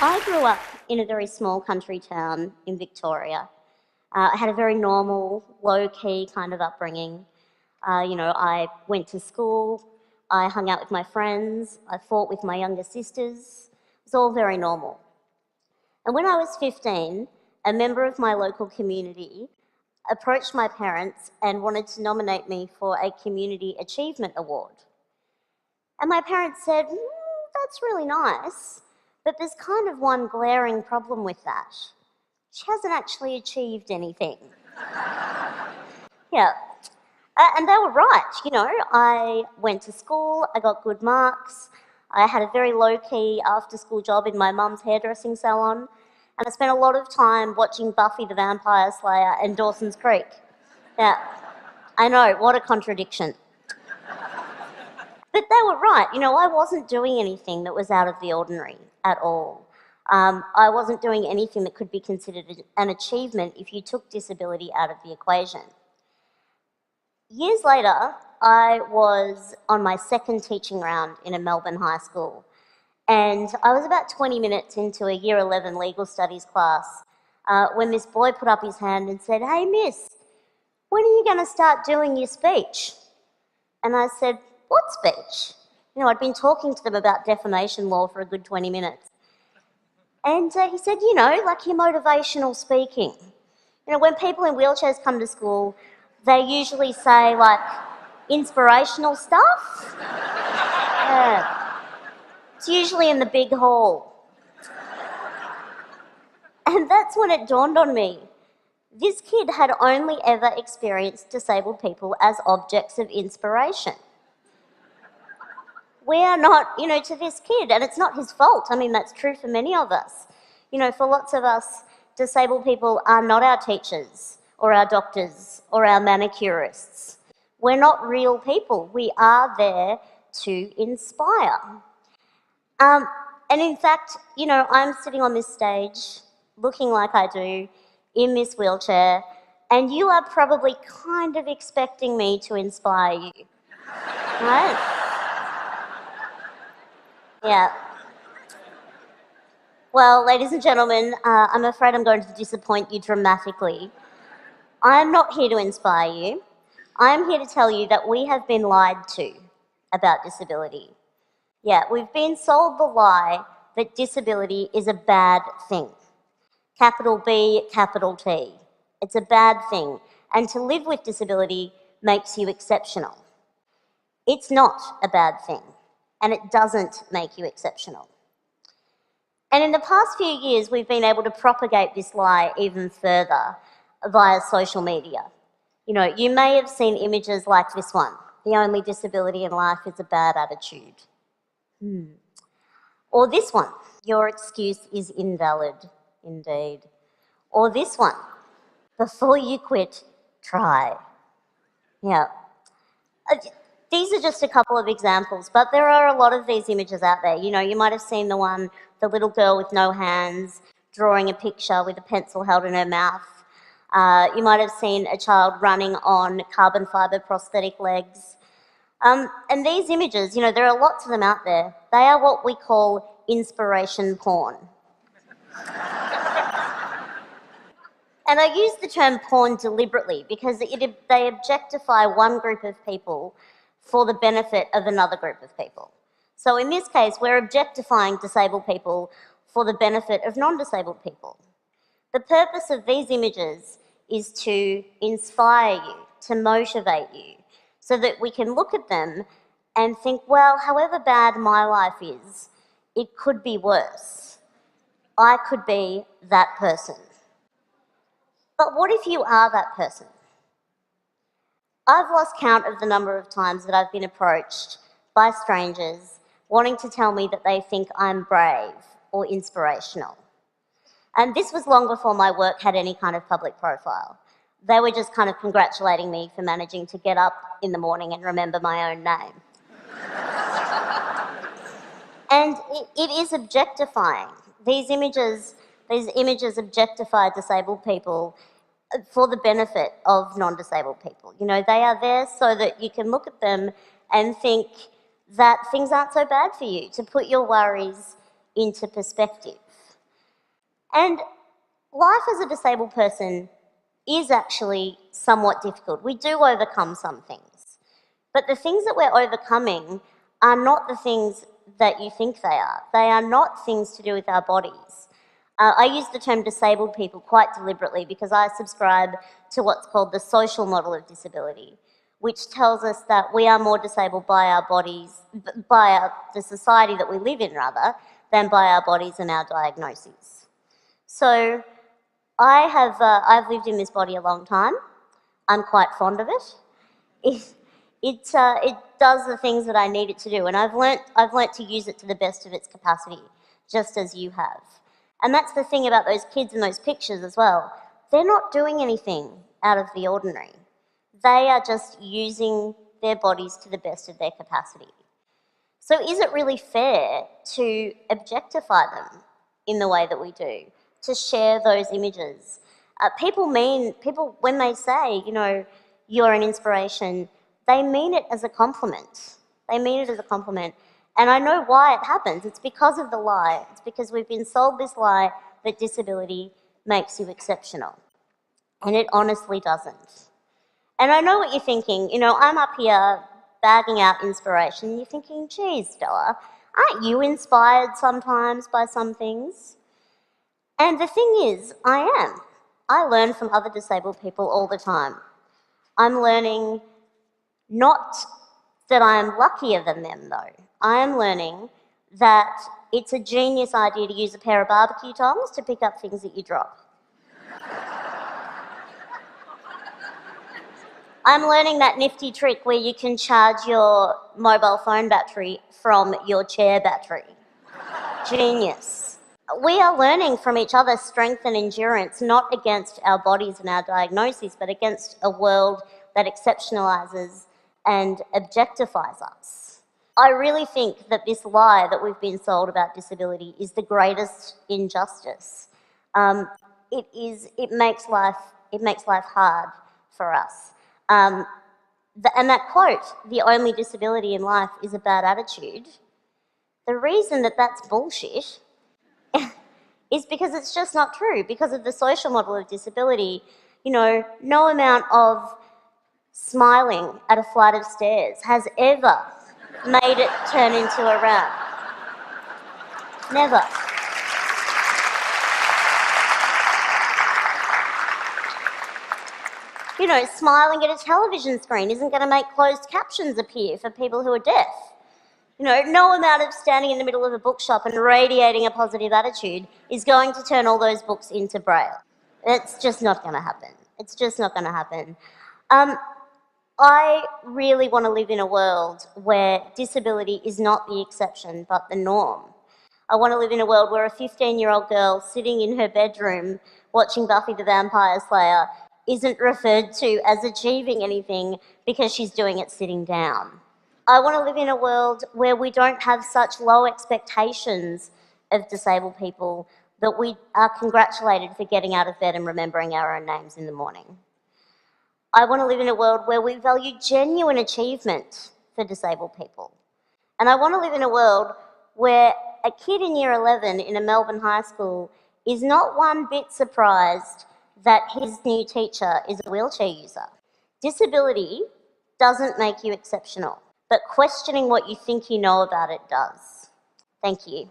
I grew up in a very small country town in Victoria. I had a very normal, low-key kind of upbringing. I went to school, I hung out with my friends, I fought with my younger sisters. It was all very normal. And when I was 15, a member of my local community approached my parents and wanted to nominate me for a Community Achievement Award. And my parents said, that's really nice, but there's kind of one glaring problem with that. She hasn't actually achieved anything. Yeah. And they were right, I went to school, I got good marks, I had a very low-key after-school job in my mum's hairdressing salon, and I spent a lot of time watching Buffy the Vampire Slayer and Dawson's Creek. Yeah, I know, what a contradiction. But they were right, I wasn't doing anything that was out of the ordinary at all. I wasn't doing anything that could be considered an achievement if you took disability out of the equation. Years later, I was on my second teaching round in a Melbourne high school, and I was about 20 minutes into a Year 11 legal studies class when this boy put up his hand and said, "Hey miss, when are you going to start doing your speech?" And I said, "What speech?" I'd been talking to them about defamation law for a good 20 minutes. And he said, like your motivational speaking. When people in wheelchairs come to school, they usually say, like, inspirational stuff. Yeah. It's usually in the big hall. And that's when it dawned on me. This kid had only ever experienced disabled people as objects of inspiration. We are not, to this kid, and it's not his fault. I mean, that's true for many of us. For lots of us, disabled people are not our teachers or our doctors or our manicurists. We're not real people. We are there to inspire. And in fact, I'm sitting on this stage looking like I do in this wheelchair, and you are probably kind of expecting me to inspire you, right? Yeah. Well, ladies and gentlemen, I'm afraid I'm going to disappoint you dramatically. I'm not here to inspire you. I'm here to tell you that we have been lied to about disability. Yeah, we've been sold the lie that disability is a bad thing. Capital B, capital T. It's a bad thing, and to live with disability makes you exceptional. It's not a bad thing, and it doesn't make you exceptional. And in the past few years, we've been able to propagate this lie even further via social media. You may have seen images like this one. The only disability in life is a bad attitude. Or this one. Your excuse is invalid, indeed. Or this one. Before you quit, try. Yeah. These are just a couple of examples, but there are a lot of these images out there. You might have seen the little girl with no hands drawing a picture with a pencil held in her mouth. You might have seen a child running on carbon fibre prosthetic legs. And these images, there are lots of them out there. They are what we call inspiration porn. And I use the term porn deliberately because they objectify one group of people for the benefit of another group of people. So in this case, we're objectifying disabled people for the benefit of non-disabled people. The purpose of these images is to inspire you, to motivate you, so that we can look at them and think, well, however bad my life is, it could be worse. I could be that person. But what if you are that person? I've lost count of the number of times that I've been approached by strangers wanting to tell me that they think I'm brave or inspirational. And this was long before my work had any kind of public profile. They were just kind of congratulating me for managing to get up in the morning and remember my own name. And it is objectifying. These images objectify disabled people for the benefit of non-disabled people. They are there so that you can look at them and think that things aren't so bad for you, to put your worries into perspective. And life as a disabled person is actually somewhat difficult. We do overcome some things. But the things that we're overcoming are not the things that you think they are. They are not things to do with our bodies. I use the term disabled people quite deliberately because I subscribe to what's called the social model of disability, which tells us that we are more disabled by our bodies, the society that we live in rather, than by our bodies and our diagnoses. So I've lived in this body a long time. I'm quite fond of it. It does the things that I need it to do, and I've learnt to use it to the best of its capacity, just as you have. And that's the thing about those kids in those pictures as well. They're not doing anything out of the ordinary. They are just using their bodies to the best of their capacity. So is it really fair to objectify them in the way that we do, to share those images? People, when they say, you're an inspiration, they mean it as a compliment. They mean it as a compliment. And I know why it happens. It's because of the lie. It's because we've been sold this lie that disability makes you exceptional. And it honestly doesn't. And I know what you're thinking. I'm up here bagging out inspiration. You're thinking, geez, Stella, aren't you inspired sometimes by some things? And the thing is, I am. I learn from other disabled people all the time. I'm learning not that I'm luckier than them, though. I am learning that it's a genius idea to use a pair of barbecue tongs to pick up things that you drop. I'm learning that nifty trick where you can charge your mobile phone battery from your chair battery. Genius. We are learning from each other strength and endurance, not against our bodies and our diagnoses, but against a world that exceptionalizes and objectifies us. I really think that this lie that we've been sold about disability is the greatest injustice. It makes life hard for us. And that quote, "the only disability in life is a bad attitude," the reason that that's bullshit is because it's just not true. Because of the social model of disability, no amount of smiling at a flight of stairs has ever made it turn into a rap. Never. Smiling at a television screen isn't going to make closed captions appear for people who are deaf. No amount of standing in the middle of a bookshop and radiating a positive attitude is going to turn all those books into Braille. It's just not going to happen. It's just not going to happen. I really want to live in a world where disability is not the exception but the norm. I want to live in a world where a 15-year-old girl sitting in her bedroom watching Buffy the Vampire Slayer isn't referred to as achieving anything because she's doing it sitting down. I want to live in a world where we don't have such low expectations of disabled people that we are congratulated for getting out of bed and remembering our own names in the morning. I want to live in a world where we value genuine achievement for disabled people. And I want to live in a world where a kid in year 11 in a Melbourne high school is not one bit surprised that his new teacher is a wheelchair user. Disability doesn't make you exceptional, but questioning what you think you know about it does. Thank you.